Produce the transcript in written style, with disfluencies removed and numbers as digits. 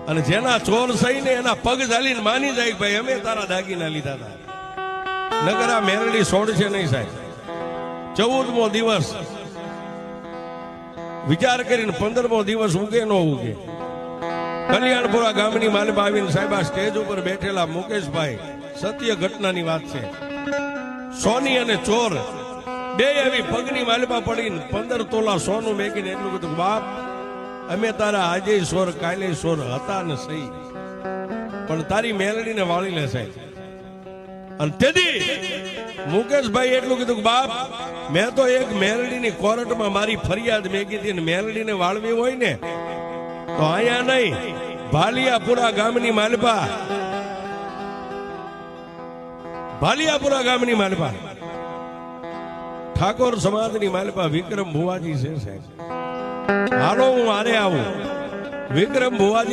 અને જેના ચોર સહીને એના પગ ઝાલીને માની જાય ભાઈ અમે તારા દાગીના લીધા હતા. નગર આ મેરડી છોડશે નહીં સાહેબ. 14મો દિવસ વિચાર કરીને 15મો દિવસ ઉગે ન ઉગે. કલ્યાણપુરા ગામની માલપા આવીને સાહેબ આ સ્ટેજ ઉપર બેઠેલા મુકેશભાઈ સત્ય ઘટનાની વાત છે. સોની અને ચોર બે એવી પગની માલપા પડીને 15 તોલા સોનું મેકીને એટલું કીધું બાપ અમે તારા આજે સોર કાલે સોર હતા ને સહી પણ તારી મેલડીને વાળી લે સાહેબ. અને તેથી મુકેશભાઈ એટલું કીધું કે બાપ મેં તો એક મેલડીની કોર્ટમાં મારી ફરિયાદ મેકી હતી ને મેલડીને વાળવી હોય ને તો અહીંયા નહીં ભાલિયાપુરા ગામની માલપા ઠાકોર સમાજની માલપા વિક્રમ ભુવાજી છે સાહેબ. હાલો હું આરે આવું. વિક્રમ ભુવાજી